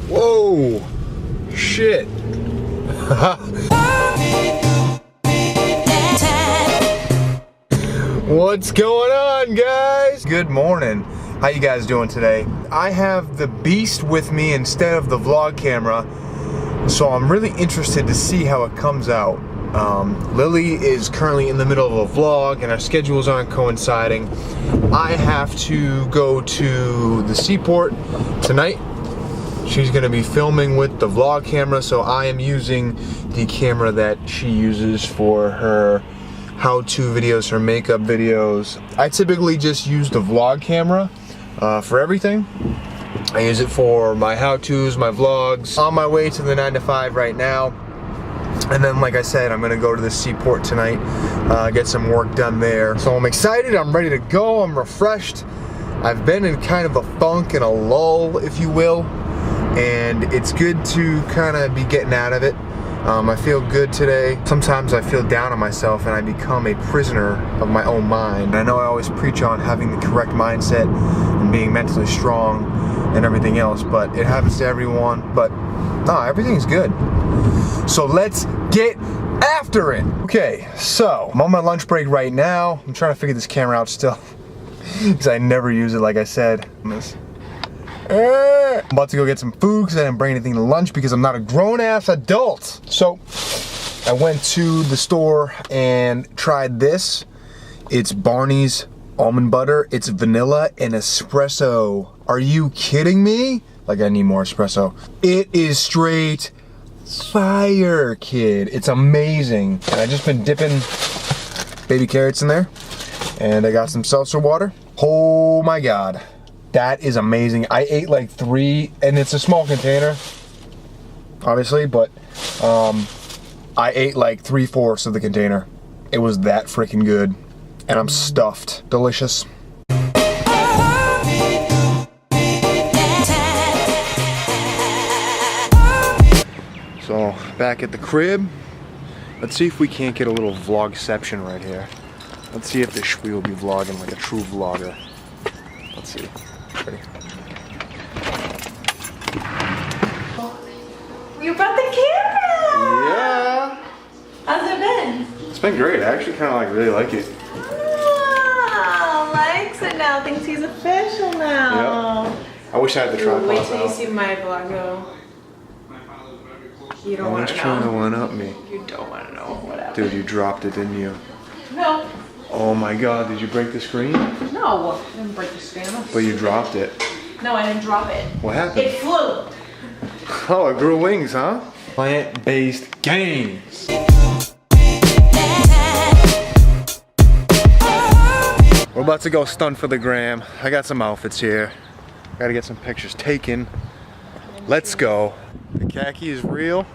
Whoa! Shit! What's going on, guys? Good morning. How you guys doing today? I have the beast with me instead of the vlog camera, so I'm really interested to see how it comes out. Lily is currently in the middle of a vlog and our schedules aren't coinciding. I have to go to the seaport tonight. She's gonna be filming with the vlog camera, so I am using the camera that she uses for her how-to videos, her makeup videos. I typically just use the vlog camera for everything. I use it for my how-tos, my vlogs. On my way to the 9 to 5 right now. And then, like I said, I'm gonna go to the seaport tonight, get some work done there. So I'm excited, I'm ready to go, I'm refreshed. I've been in kind of a funk and a lull, if you will. And it's good to kind of be getting out of it. I feel good today. Sometimes I feel down on myself and I become a prisoner of my own mind. I know I always preach on having the correct mindset and being mentally strong and everything else, but it happens to everyone. But no, everything's good. So let's get after it. Okay, so I'm on my lunch break right now. I'm trying to figure this camera out still because I never use it, like I said. I'm about to go get some food because I didn't bring anything to lunch because I'm not a grown-ass adult. So I went to the store and tried this. It's Barney's almond butter. It's vanilla and espresso. Are you kidding me? Like, I need more espresso. It is straight fire, kid. It's amazing. And I just been dipping baby carrots in there. And I got some seltzer water. Oh my God. That is amazing. I ate like 3, and it's a small container, obviously, but I ate like 3/4 of the container. It was that freaking good. And I'm stuffed. Delicious. So, back at the crib. Let's see if we can't get a little vlogception right here. Let's see if this shwee will be vlogging like a true vlogger. Let's see. Ready? You brought the camera! Yeah! How's it been? It's been great. I actually kind of like really like it. Oh, likes it now. Thinks he's official now. Yep. I wish I had the tripod. Wait till you see my vlog though. You don't want to know. trying to one up me. You don't want to know. Whatever. Dude, you dropped it, didn't you? No. Oh my God, did you break the screen? No, I didn't break the screen. But you dropped it. No, I didn't drop it. What happened? It flew. Oh, it grew wings, huh? Plant-based games. We're about to go stunt for the gram. I got some outfits here. Gotta get some pictures taken. Let's go. The khaki is real.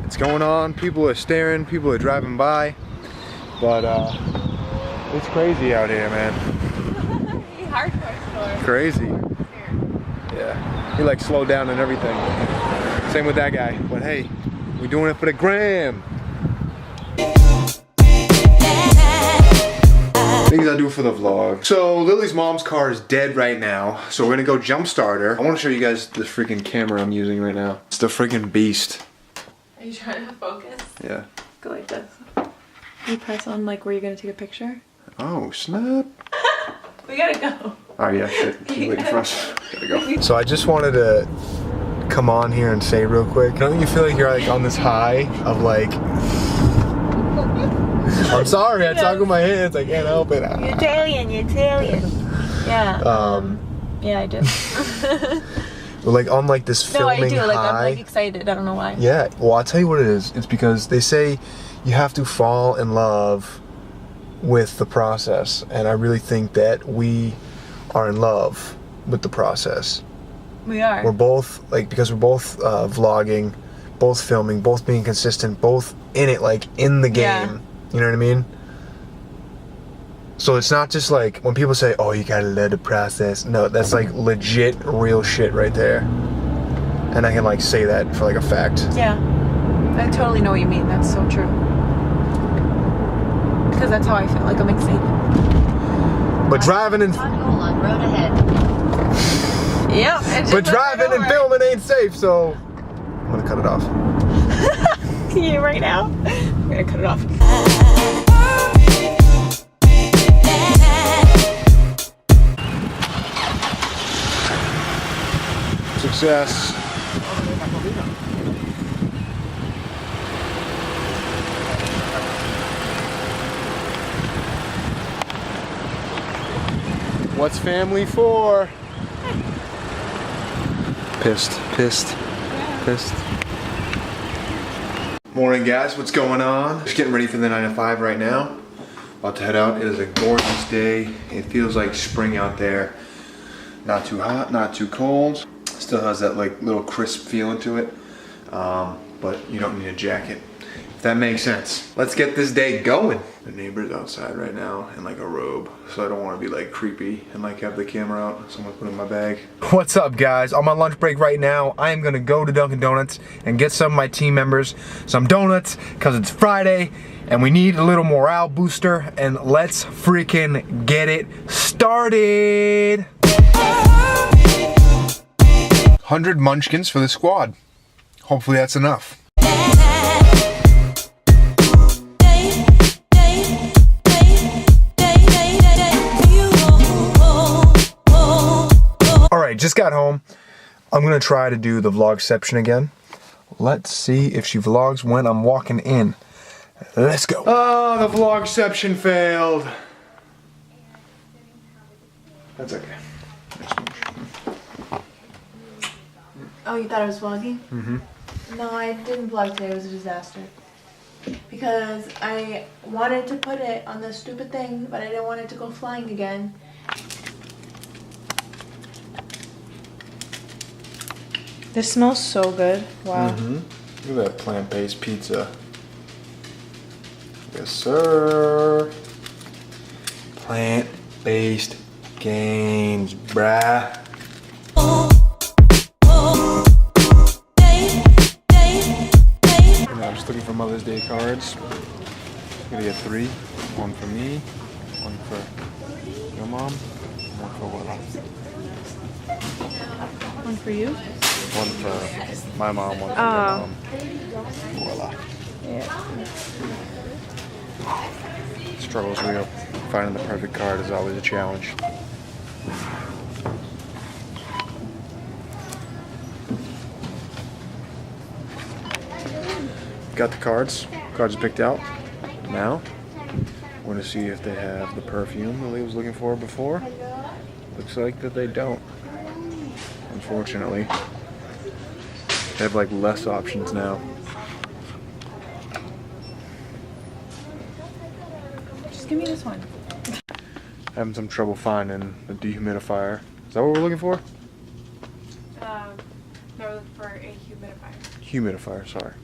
It's going on. People are staring. People are driving by. But it's crazy out here, man. Hardcore store. Crazy. Yeah. He like slowed down and everything. Same with that guy. But hey, we're doing it for the gram. Things I do for the vlog. So Lily's mom's car is dead right now. So we're gonna go jumpstart her. I wanna show you guys the freaking camera I'm using right now. It's the freaking beast. Are you trying to focus? Yeah. Go like this. You press on like where you're gonna take a picture. Oh, snap. We gotta go. Oh yeah, shit. Keep waiting for us. Gotta go. So I just wanted to come on here and say real quick, don't you feel like you're like on this high of like, I'm sorry, I talk with my hands, I can't help it. You're Italian, you're Italian. Yeah. Yeah, I do. Like on like this filming No, I do. Like high. I'm like excited. I don't know why. Yeah. Well, I'll tell you what it is. It's because they say you have to fall in love with the process, and I really think that we are in love with the process. We are. We're both like, because we're both vlogging, both filming, both being consistent, both in it, like in the game. Yeah. You know what I mean? So it's not just like when people say, oh, you gotta let it process. No, that's like legit real shit right there. And I can like say that for like a fact. Yeah. I totally know what you mean. That's so true. Because that's how I feel. Like I'm excited. But driving in... On road ahead. Yep. But driving and filming ain't safe, so I'm gonna cut it off. Can you right now? I'm gonna cut it off. Success. What's family for? Pissed. Morning guys, what's going on? Just getting ready for the 9 to 5 right now. About to head out. It is a gorgeous day. It feels like spring out there. Not too hot, not too cold. Still has that like little crisp feeling to it. But you don't need a jacket. If that makes sense. Let's get this day going. The neighbor's outside right now in like a robe, so I don't want to be like creepy and like have the camera out. So I'm gonna put it in my bag. What's up guys? On my lunch break right now, I am gonna go to Dunkin' Donuts and get some of my team members some donuts because it's Friday and we need a little morale booster, and let's freaking get it started. 100 munchkins for the squad. Hopefully that's enough. Alright, just got home. I'm gonna try to do the vlogception again. Let's see if she vlogs when I'm walking in. Let's go. Oh, the vlogception failed. That's okay. Oh, you thought I was vlogging? Mm-hmm. No, I didn't vlog today. It was a disaster. Because I wanted to put it on the stupid thing, but I didn't want it to go flying again. This smells so good. Wow. Mm-hmm. Look at that plant-based pizza. Yes, sir. Plant-based gains, brah. I'm just looking for Mother's Day cards. I'm gonna get 3. 1 for me, 1 for your mom, 1 for Willa. 1 for you? 1 for my mom, 1 for your mom. Voila. Yeah. Struggle's real. Finding the perfect card is always a challenge. Got the cards. Cards picked out. Now, we're gonna see if they have the perfume that Lee was looking for before. Looks like that they don't. Unfortunately. They have like less options now. Just give me this one. Having some trouble finding the dehumidifier. Is that what we're looking for? No, we're looking for a humidifier. Humidifier, sorry.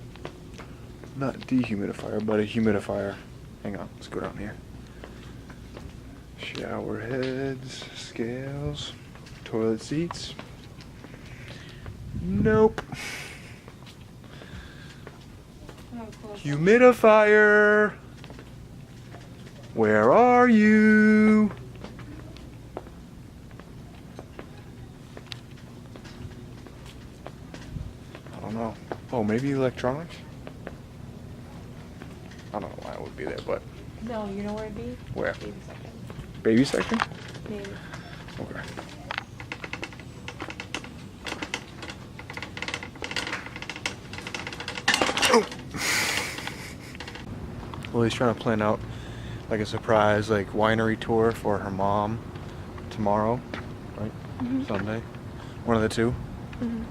Not dehumidifier, but a humidifier. Hang on, let's go down here. Shower heads, scales, toilet seats. Nope. Humidifier. Where are you? I don't know. Oh, maybe electronics? I don't know why it would be there, but... No, you know where it'd be? Where? Baby section. Baby section? Maybe. Okay. Oh. Well, he's trying to plan out like a surprise like winery tour for her mom tomorrow, right? Sunday. One of the two. And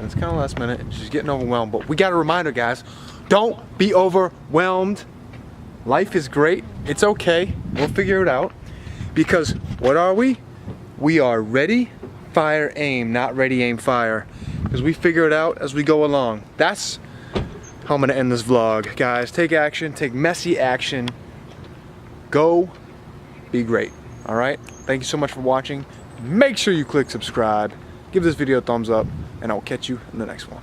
it's kind of last minute. She's getting overwhelmed, but we got to remind her, guys, don't be overwhelmed. Life is great. It's okay. We'll figure it out. Because what are we? We are ready, fire, aim, not ready, aim, fire. Because we figure it out as we go along. That's how I'm going to end this vlog. Guys, take action. Take messy action. Go be great. All right? Thank you so much for watching. Make sure you click subscribe. Give this video a thumbs up. And I will catch you in the next one.